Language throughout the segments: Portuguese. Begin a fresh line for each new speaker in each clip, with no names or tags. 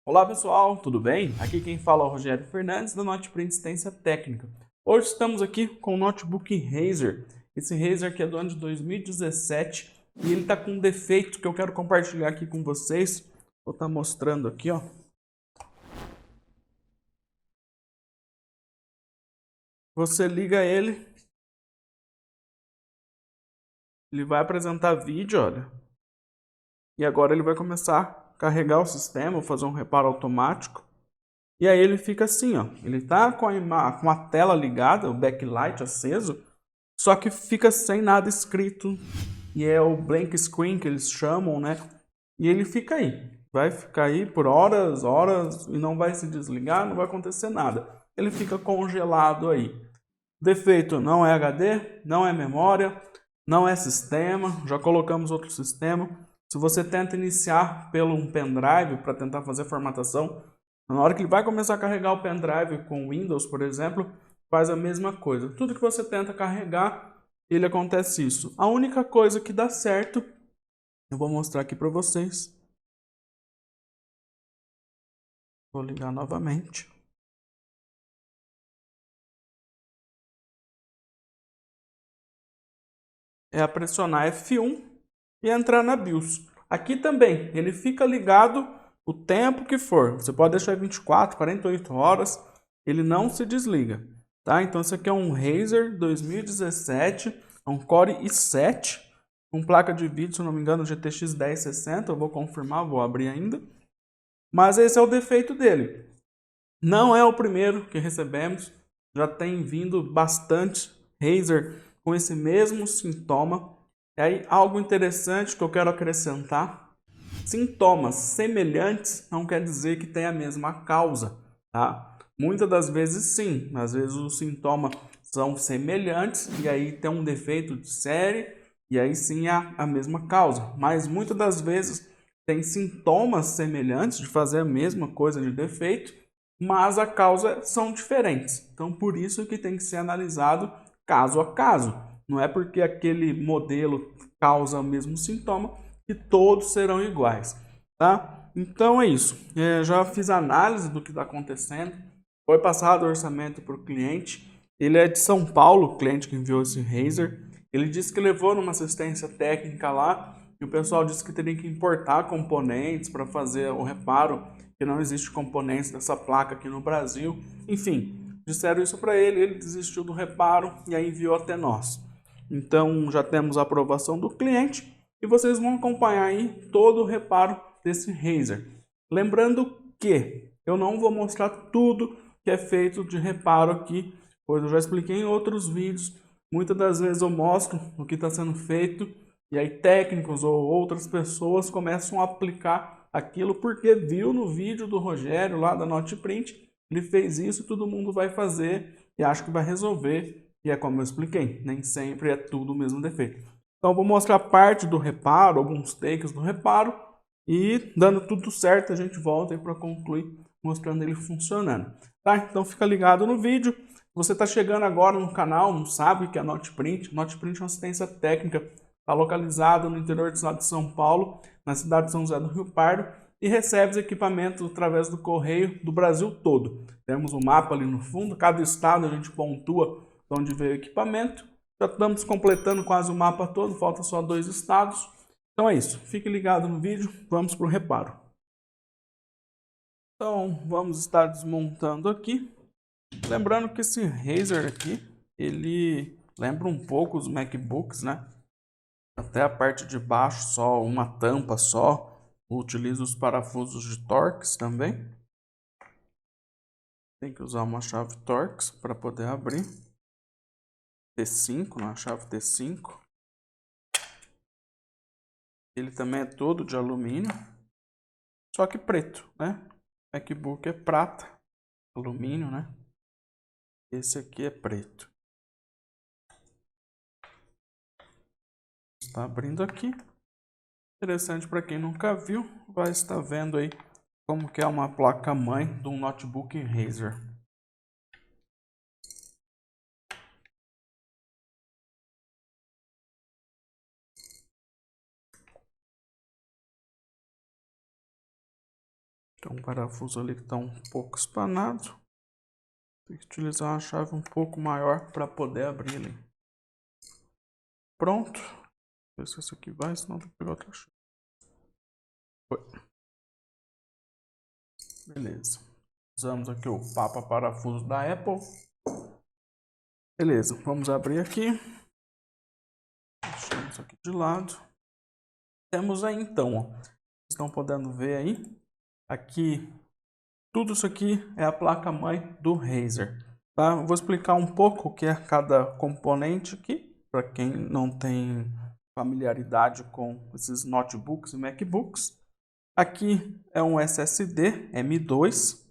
Olá pessoal, tudo bem? Aqui quem fala é o Rogério Fernandes da Notprint Assistência Técnica. Hoje estamos aqui com o notebook Razer. Esse Razer aqui é do ano de 2017 e ele está com um defeito que eu quero compartilhar aqui com vocês. Vou estar mostrando aqui, ó. Você liga ele vai apresentar vídeo, olha. E agora ele vai começar a carregar o sistema, fazer um reparo automático. E aí ele fica assim, ó. Ele tá com a tela ligada, o backlight aceso, só que fica sem nada escrito. E é o blank screen que eles chamam, né? E ele fica aí. Vai ficar aí por horas, horas, e não vai se desligar, não vai acontecer nada. Ele fica congelado aí. Defeito não é HD, não é memória, não é sistema. Já colocamos outro sistema. Se você tenta iniciar pelo um pendrive para tentar fazer formatação, na hora que ele vai começar a carregar o pendrive com Windows, por exemplo, faz a mesma coisa. Tudo que você tenta carregar, ele acontece isso. A única coisa que dá certo, eu vou mostrar aqui para vocês. Vou ligar novamente. É pressionar F1 e entrar na BIOS. Aqui também, ele fica ligado o tempo que for. Você pode deixar 24, 48 horas, ele não se desliga. Tá? Então esse aqui é um Razer 2017, é um Core i7, com placa de vídeo, se não me engano, GTX 1060, eu vou confirmar, vou abrir ainda. Mas esse é o defeito dele. Não é o primeiro que recebemos, já tem vindo bastante Razer com esse mesmo sintoma. E aí, algo interessante que eu quero acrescentar: sintomas semelhantes não quer dizer que tem a mesma causa, tá? Muitas das vezes sim, às vezes os sintomas são semelhantes e aí tem um defeito de série e aí sim é a mesma causa. Mas muitas das vezes tem sintomas semelhantes de fazer a mesma coisa de defeito, mas a causa são diferentes. Então por isso que tem que ser analisado caso a caso. Não é porque aquele modelo causa o mesmo sintoma que todos serão iguais, tá? Então é isso. Já fiz análise do que está acontecendo. Foi passado o orçamento para o cliente. Ele é de São Paulo, o cliente que enviou esse Razer. Ele disse que levou numa assistência técnica lá e o pessoal disse que teria que importar componentes para fazer o reparo, que não existe componentes dessa placa aqui no Brasil. Enfim, disseram isso para ele, ele desistiu do reparo e aí enviou até nós. Então já temos a aprovação do cliente e vocês vão acompanhar aí todo o reparo desse Razer. Lembrando que eu não vou mostrar tudo que é feito de reparo aqui, pois eu já expliquei em outros vídeos. Muitas das vezes eu mostro o que está sendo feito e aí técnicos ou outras pessoas começam a aplicar aquilo porque viu no vídeo do Rogério lá da Notprint, ele fez isso, todo mundo vai fazer e acha que vai resolver. E é como eu expliquei, nem sempre é tudo o mesmo defeito. Então eu vou mostrar parte do reparo, alguns takes do reparo, e dando tudo certo a gente volta para concluir mostrando ele funcionando. Tá? Então fica ligado no vídeo. Se você está chegando agora no canal, não sabe o que é Notprint. Notprint é uma assistência técnica, está localizada no interior do estado de São Paulo, na cidade de São José do Rio Pardo, e recebe os equipamentos através do correio do Brasil todo. Temos um mapa ali no fundo, cada estado a gente pontua de onde veio o equipamento. Já estamos completando quase o mapa todo, falta só 2 estados. Então é isso, fique ligado no vídeo, vamos para o reparo. Então vamos estar desmontando aqui. Lembrando que esse Razer aqui, ele lembra um pouco os MacBooks, né? Até a parte de baixo só uma tampa só. Utiliza os parafusos de Torx também. Tem que usar uma chave Torx para poder abrir. T5, na chave T5. Ele também é todo de alumínio, só que preto, né? MacBook é prata, alumínio, né? Esse aqui é preto. Está abrindo aqui. Interessante para quem nunca viu, vai estar vendo aí como que é uma placa-mãe de um notebook Razer. Então Tem um parafuso ali que está um pouco espanado. Tem que utilizar uma chave um pouco maior para poder abrir ele. Pronto. Vê se esse aqui vai, senão tem que pegar outra chave. Foi. Beleza. Usamos aqui o papa-parafuso da Apple. Beleza, vamos abrir aqui. Deixamos aqui de lado. Temos aí então, ó. Vocês estão podendo ver aí. Aqui, tudo isso aqui é a placa-mãe do Razer. Tá? Eu vou explicar um pouco o que é cada componente aqui, para quem não tem familiaridade com esses notebooks e MacBooks. Aqui é um SSD M2.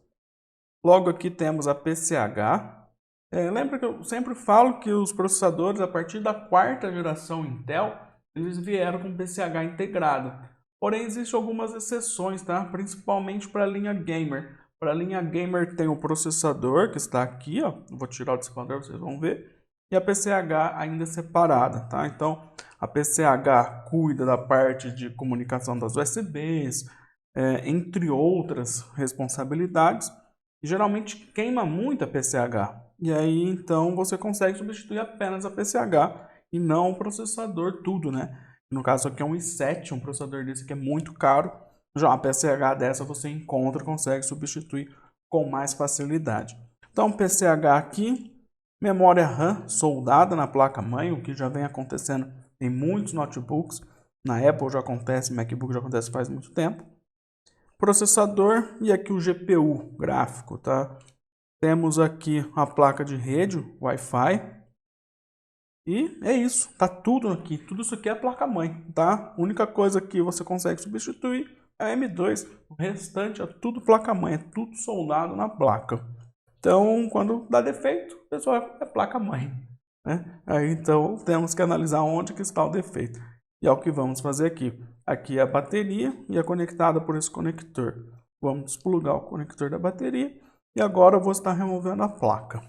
Logo aqui temos a PCH. Lembra que eu sempre falo que os processadores, a partir da 4ª geração Intel, eles vieram com PCH integrado. Porém, existem algumas exceções, tá? Principalmente para a linha Gamer. Para a linha Gamer tem o processador, que está aqui, ó. Vou tirar o dissipador, vocês vão ver. E a PCH ainda separada, tá? Então, a PCH cuida da parte de comunicação das USBs, entre outras responsabilidades. E geralmente queima muito a PCH. E aí, então, você consegue substituir apenas a PCH e não o processador tudo, né? No caso aqui é um i7, um processador desse que é muito caro. Já uma PCH dessa você encontra e consegue substituir com mais facilidade. Então, PCH aqui, memória RAM soldada na placa-mãe, o que já vem acontecendo em muitos notebooks. Na Apple já acontece, MacBook já acontece faz muito tempo. Processador e aqui o GPU gráfico, tá? Temos aqui a placa de rede, Wi-Fi. E é isso, tá tudo aqui. Tudo isso aqui é a placa-mãe, tá? A única coisa que você consegue substituir é a M2. O restante é tudo placa-mãe, é tudo soldado na placa. Então, quando dá defeito, o pessoal é placa-mãe, né? Aí, então, temos que analisar onde que está o defeito. E é o que vamos fazer aqui. Aqui é a bateria e é conectada por esse conector. Vamos desplugar o conector da bateria. E agora eu vou estar removendo a placa.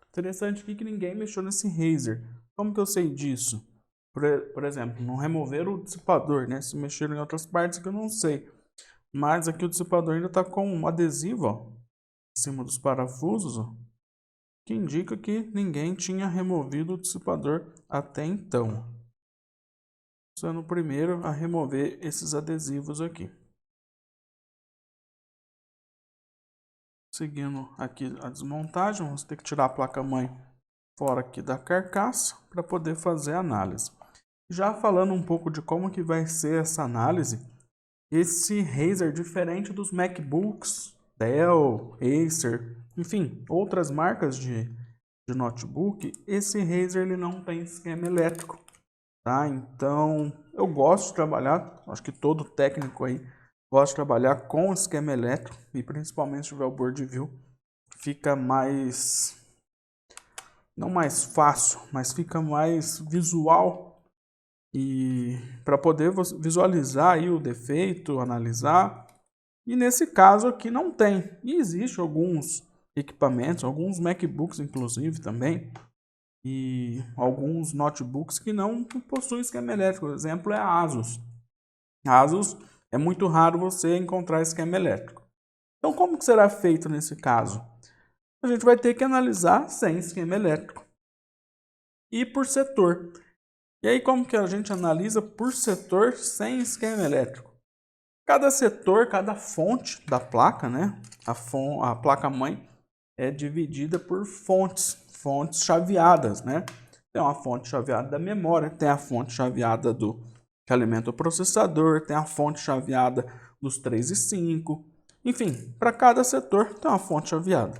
Interessante aqui que ninguém mexeu nesse Razer. Como que eu sei disso? Por exemplo, não remover o dissipador, né? Se mexeram em outras partes que eu não sei. Mas aqui o dissipador ainda está com um adesivo, ó, em cima dos parafusos, ó, que indica que ninguém tinha removido o dissipador até então. Sendo o primeiro a remover esses adesivos aqui. Seguindo aqui a desmontagem, vamos ter que tirar a placa-mãe fora aqui da carcaça para poder fazer a análise. Já falando um pouco de como que vai ser essa análise, esse Razer, diferente dos MacBooks, Dell, Acer, enfim, outras marcas de notebook, esse Razer ele não tem esquema elétrico, tá? Então, eu gosto de trabalhar, acho que todo técnico aí gosta de trabalhar com esquema elétrico, e principalmente se tiver o board view, fica mais, não mais fácil, mas fica mais visual. E para poder visualizar aí o defeito, analisar. E nesse caso aqui não tem. E existe alguns equipamentos, alguns MacBooks inclusive também, e alguns notebooks que não possuem esquema elétrico. O exemplo é a Asus. A Asus é muito raro você encontrar esquema elétrico. Então como que será feito nesse caso? A gente vai ter que analisar sem esquema elétrico e por setor. E aí como que a gente analisa por setor sem esquema elétrico? Cada setor, cada fonte da placa, né? A placa-mãe é dividida por fontes chaveadas, né? Tem uma fonte chaveada da memória, tem a fonte chaveada que alimenta o processador, tem a fonte chaveada dos 3 e 5. Enfim, para cada setor tem uma fonte chaveada.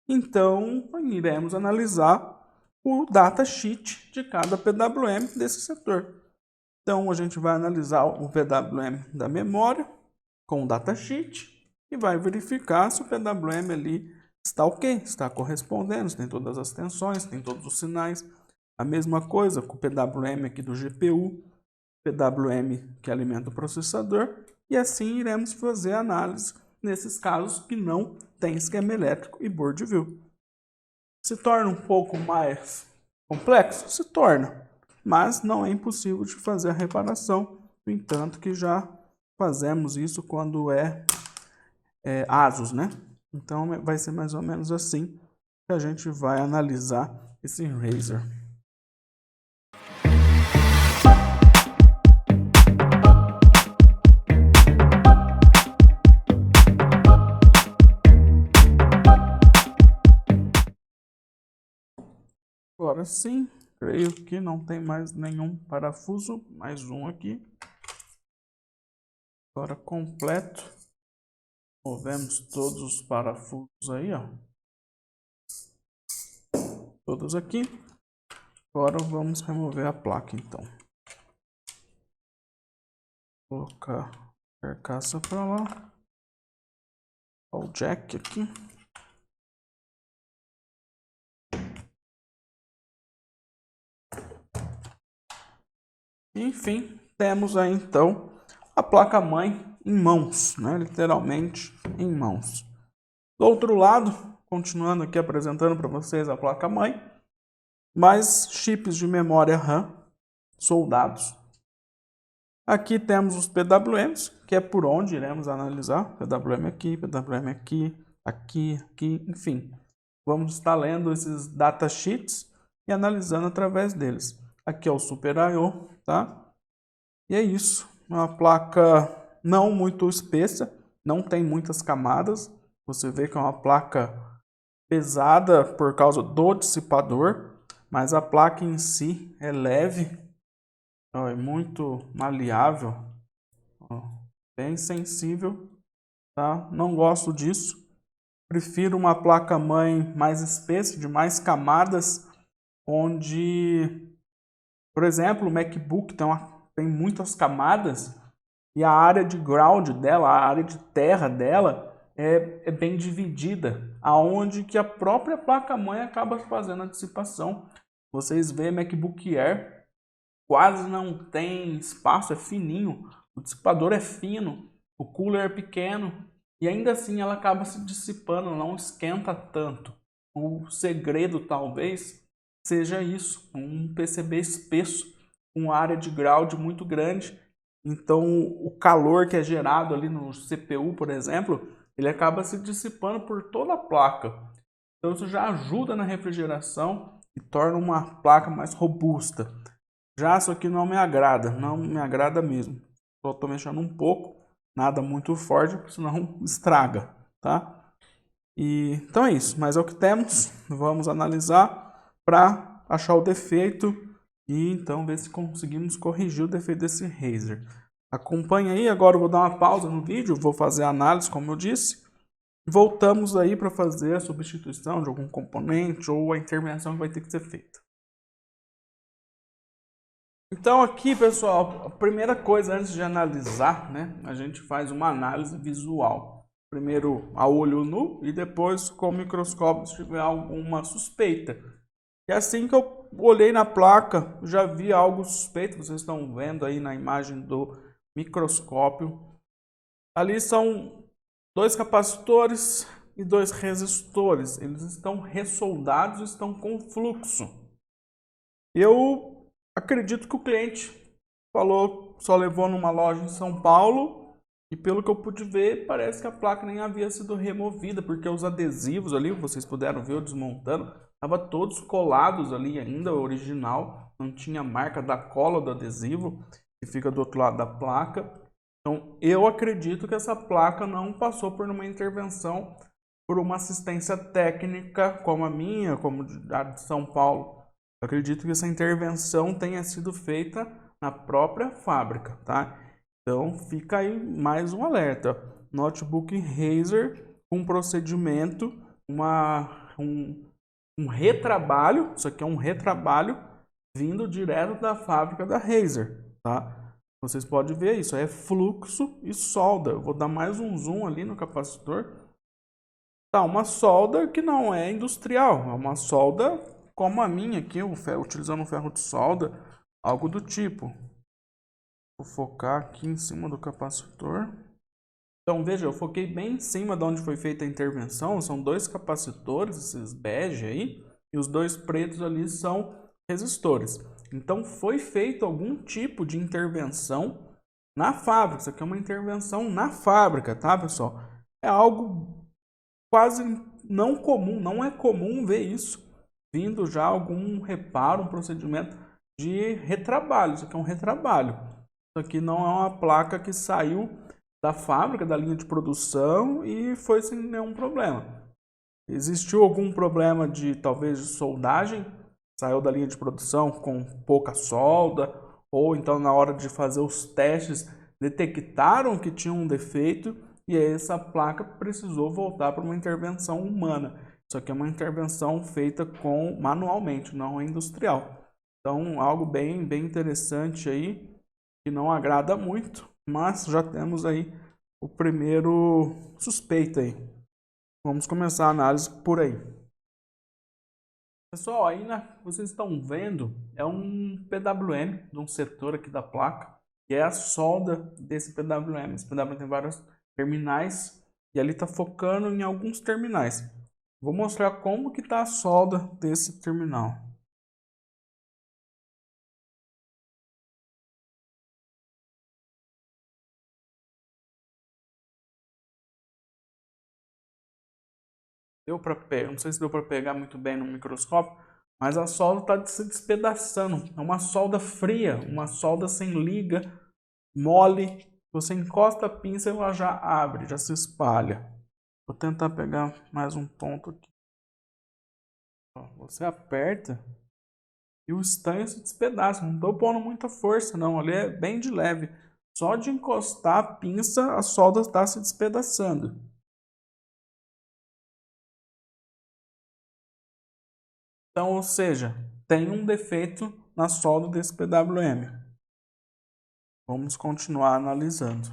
Então, iremos analisar o datasheet de cada PWM desse setor. Então, a gente vai analisar o PWM da memória com o datasheet e vai verificar se o PWM ali está ok, está correspondendo, tem todas as tensões, tem todos os sinais. A mesma coisa com o PWM aqui do GPU, PWM que alimenta o processador e assim iremos fazer análise nesses casos que não tem esquema elétrico e board view. Se torna um pouco mais complexo? Se torna, mas não é impossível de fazer a reparação, no entanto que já fazemos isso quando é ASUS, né? Então vai ser mais ou menos assim que a gente vai analisar esse Razer. Agora sim, creio que não tem mais nenhum parafuso, mais um aqui. Agora completo. Movemos todos os parafusos aí, ó. Todos aqui. Agora vamos remover a placa, então. Colocar a carcaça para lá. O jack aqui. Enfim, temos aí então a placa-mãe em mãos, né? Literalmente em mãos. Do outro lado, continuando aqui apresentando para vocês a placa-mãe, mais chips de memória RAM soldados. Aqui temos os PWMs, que é por onde iremos analisar. PWM aqui, PWM aqui, aqui, enfim. Vamos estar lendo esses datasheets e analisando através deles. Aqui é o Super I/O, tá? E é isso. Uma placa não muito espessa, não tem muitas camadas. Você vê que é uma placa pesada por causa do dissipador, mas a placa em si é leve, ó, é muito maleável, ó, bem sensível, tá? Não gosto disso. Prefiro uma placa-mãe mais espessa, de mais camadas, onde, por exemplo, o MacBook tem muitas camadas e a área de ground dela, a área de terra dela é bem dividida, aonde que a própria placa-mãe acaba fazendo a dissipação. Vocês veem MacBook Air, quase não tem espaço, é fininho, o dissipador é fino, o cooler é pequeno, e ainda assim ela acaba se dissipando, não esquenta tanto. O segredo talvez seja isso, um PCB espesso, com área de ground muito grande. Então o calor que é gerado ali no CPU, por exemplo, ele acaba se dissipando por toda a placa. Então isso já ajuda na refrigeração e torna uma placa mais robusta. Já isso aqui não me agrada, não me agrada mesmo. Só estou mexendo um pouco, nada muito forte, porque senão estraga, tá? Então é isso, mas é o que temos. Vamos analisar para achar o defeito e então ver se conseguimos corrigir o defeito desse Razer. Acompanhe aí, agora eu vou dar uma pausa no vídeo, vou fazer a análise, como eu disse. Voltamos aí para fazer a substituição de algum componente ou a intervenção que vai ter que ser feita. Então aqui, pessoal, a primeira coisa antes de analisar, né, a gente faz uma análise visual. Primeiro a olho nu e depois com o microscópio se tiver alguma suspeita. E assim que eu olhei na placa, já vi algo suspeito, vocês estão vendo aí na imagem do microscópio. Ali são 2 capacitores e 2 resistores. Eles estão ressoldados, estão com fluxo. Eu acredito que o cliente falou, só levou numa loja em São Paulo e pelo que eu pude ver, parece que a placa nem havia sido removida, porque os adesivos ali, vocês puderam ver eu desmontando, estavam todos colados ali ainda, o original, não tinha marca da cola do adesivo, que fica do outro lado da placa. Então, eu acredito que essa placa não passou por uma intervenção, por uma assistência técnica como a minha, como a de São Paulo. Eu acredito que essa intervenção tenha sido feita na própria fábrica, tá? Então, fica aí mais um alerta. Notebook Razer, um procedimento, um retrabalho, isso aqui é um retrabalho vindo direto da fábrica da Razer, tá? Vocês podem ver isso, é fluxo e solda. Eu vou dar mais um zoom ali no capacitor. Tá, uma solda que não é industrial, é uma solda como a minha aqui, utilizando um ferro de solda, algo do tipo. Vou focar aqui em cima do capacitor. Então veja, eu foquei bem em cima de onde foi feita a intervenção, são 2 capacitores, esses bege aí, e os 2 pretos ali são resistores. Então foi feito algum tipo de intervenção na fábrica. Isso aqui é uma intervenção na fábrica, tá, pessoal? É algo quase não comum, não é comum ver isso vindo já algum reparo, um procedimento de retrabalho. Isso aqui é um retrabalho. Isso aqui não é uma placa que saiu da fábrica, da linha de produção e foi sem nenhum problema. Existiu algum problema de talvez de soldagem? Saiu da linha de produção com pouca solda, ou então na hora de fazer os testes detectaram que tinha um defeito e aí essa placa precisou voltar para uma intervenção humana. Isso aqui é uma intervenção feita manualmente, não industrial. Então, algo bem interessante aí, que não agrada muito, mas já temos aí o primeiro suspeito aí. Vamos começar a análise por aí. Pessoal, aí vocês estão vendo, é um PWM de um setor aqui da placa, que é a solda desse PWM. Esse PWM tem vários terminais e ali está focando em alguns terminais. Vou mostrar como que está a solda desse terminal. Deu para pegar, não sei se deu para pegar muito bem no microscópio, mas a solda está se despedaçando. É uma solda fria, uma solda sem liga, mole. Você encosta a pinça e ela já abre, já se espalha. Vou tentar pegar mais um ponto aqui. Você aperta e o estanho se despedaça. Não estou pondo muita força não, ali é bem de leve. Só de encostar a pinça, a solda está se despedaçando. Então, ou seja, tem um defeito na solda desse PWM. Vamos continuar analisando.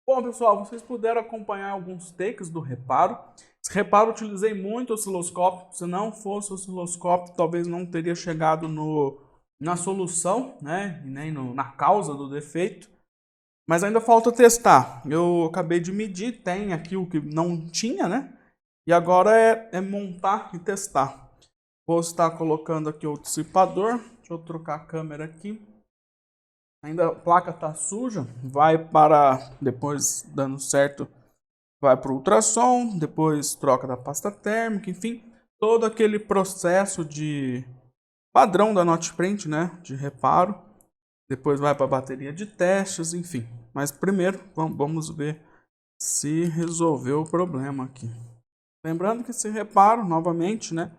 Bom, pessoal, vocês puderam acompanhar alguns takes do reparo. Esse reparo eu utilizei muito o osciloscópio. Se não fosse o osciloscópio, talvez não teria chegado na solução, né? E nem na causa do defeito. Mas ainda falta testar. Eu acabei de medir, tem aqui o que não tinha, né? E agora é montar e testar. Vou estar colocando aqui o dissipador. Deixa eu trocar a câmera aqui. Ainda a placa está suja, vai para, depois dando certo, vai para o ultrassom, depois troca da pasta térmica, enfim, todo aquele processo de padrão da Notprint, né, de reparo. Depois vai para a bateria de testes, enfim. Mas primeiro vamos ver se resolveu o problema aqui. Lembrando que esse reparo, novamente, né,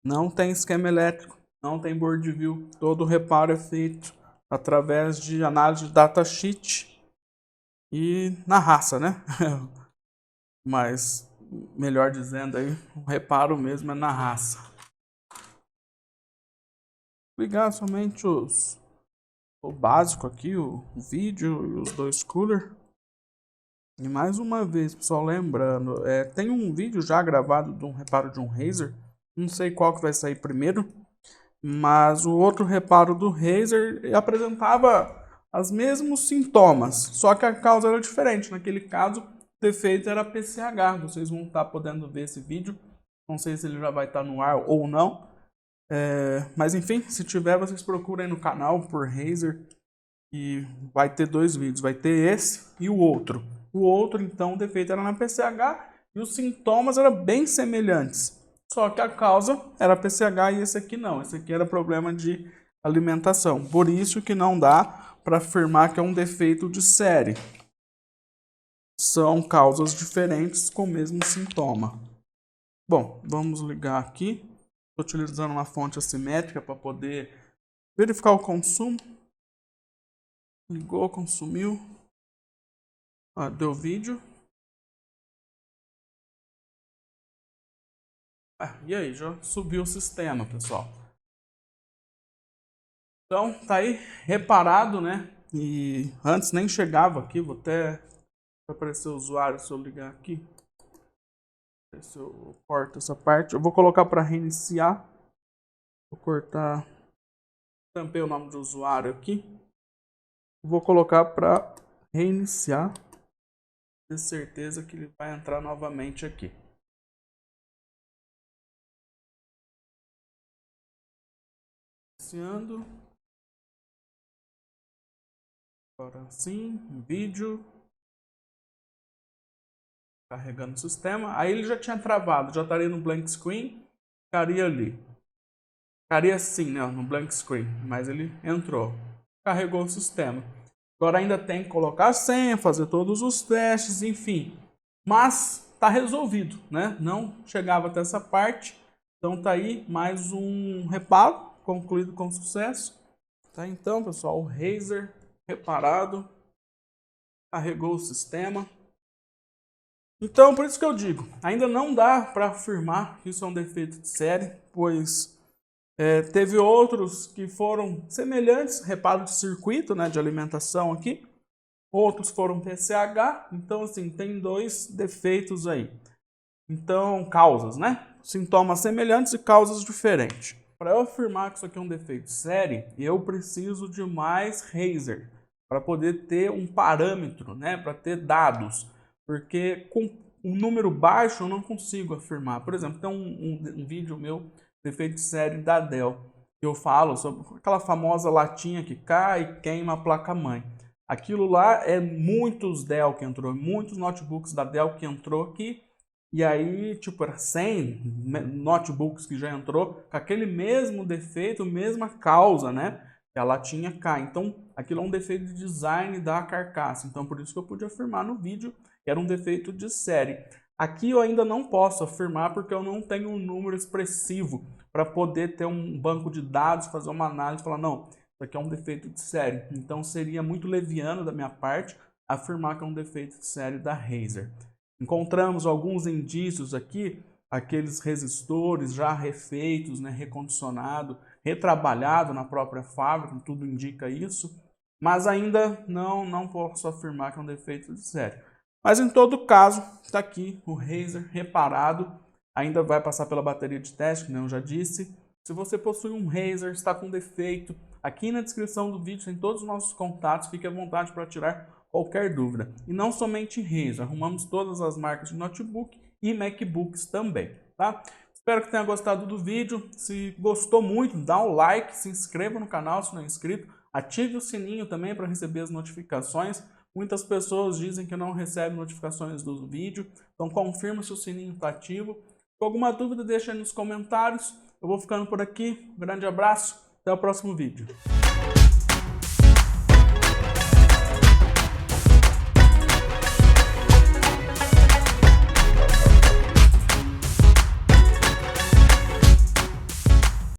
não tem esquema elétrico, não tem board view, todo o reparo é feito através de análise de datasheet e na raça, né? Mas, melhor dizendo aí, o reparo mesmo é na raça. Ligar somente o básico aqui, o vídeo e os 2 coolers. E mais uma vez, pessoal, lembrando, tem um vídeo já gravado de um reparo de um Razer. Não sei qual que vai sair primeiro. Mas o outro reparo do Razer apresentava os mesmos sintomas, só que a causa era diferente. Naquele caso, defeito era PCH. Vocês vão estar podendo ver esse vídeo. Não sei se ele já vai estar no ar ou não. Mas enfim, se tiver, vocês procurem no canal por Razer. E vai ter 2 vídeos. Vai ter esse e o outro. O outro, então, o defeito era na PCH. E os sintomas eram bem semelhantes. Só que a causa era PCH e esse aqui não. Esse aqui era problema de alimentação. Por isso que não dá para afirmar que é um defeito de série. São causas diferentes com o mesmo sintoma. Bom, vamos ligar aqui. Estou utilizando uma fonte assimétrica para poder verificar o consumo. Ligou, consumiu. Deu vídeo. E aí, já subiu o sistema, pessoal. Então, tá aí reparado, né? E antes nem chegava aqui, vou até aparecer o usuário se eu ligar aqui. Se eu corto essa parte, eu vou colocar para reiniciar. Vou cortar. Tampei o nome do usuário aqui. Vou colocar para reiniciar. Ter certeza que ele vai entrar novamente aqui. Iniciando. Agora sim, vídeo. Carregando o sistema. Aí ele já tinha travado, já estaria no blank screen. Ficaria ali. Ficaria assim, né, no blank screen. Mas ele entrou. Carregou o sistema. Agora ainda tem que colocar a senha, fazer todos os testes, enfim. Mas tá resolvido, né? Não chegava até essa parte. Então tá aí mais um reparo concluído com sucesso. Tá então, pessoal, o Razer reparado. Carregou o sistema. Então, por isso que eu digo, ainda não dá para afirmar que isso é um defeito de série, pois teve outros que foram semelhantes, reparo de circuito, né, de alimentação aqui, outros foram PCH, então assim, tem 2 defeitos aí. Então, causas, né? Sintomas semelhantes e causas diferentes. Para eu afirmar que isso aqui é um defeito de série, eu preciso de mais Razer, para poder ter um parâmetro, né, para ter dados. Porque com um número baixo eu não consigo afirmar. Por exemplo, tem um vídeo meu, defeito de série da Dell, que eu falo sobre aquela famosa latinha que cai e queima a placa-mãe. Aquilo lá é muitos Dell que entrou, muitos notebooks da Dell que entrou aqui. E aí, tipo, era 100 notebooks que já entrou com aquele mesmo defeito, mesma causa, né? Que a latinha cai. Então, aquilo é um defeito de design da carcaça. Então, por isso que eu pude afirmar no vídeo que era um defeito de série. Aqui eu ainda não posso afirmar porque eu não tenho um número expressivo para poder ter um banco de dados, fazer uma análise e falar, não, isso aqui é um defeito de série. Então seria muito leviano da minha parte afirmar que é um defeito de série da Razer. Encontramos alguns indícios aqui, aqueles resistores já refeitos, né, recondicionado, retrabalhado na própria fábrica, tudo indica isso, mas ainda não posso afirmar que é um defeito de série. Mas em todo caso, está aqui o Razer reparado, ainda vai passar pela bateria de teste, como eu já disse. Se você possui um Razer, está com defeito, aqui na descrição do vídeo tem todos os nossos contatos, fique à vontade para tirar qualquer dúvida. E não somente Razer, arrumamos todas as marcas de notebook e MacBooks também, tá? Espero que tenha gostado do vídeo. Se gostou muito, dá um like, se inscreva no canal se não é inscrito, ative o sininho também para receber as notificações. Muitas pessoas dizem que não recebem notificações do vídeo, então confirma se o sininho está ativo. Com alguma dúvida, deixa aí nos comentários. Eu vou ficando por aqui. Um grande abraço, até o próximo vídeo.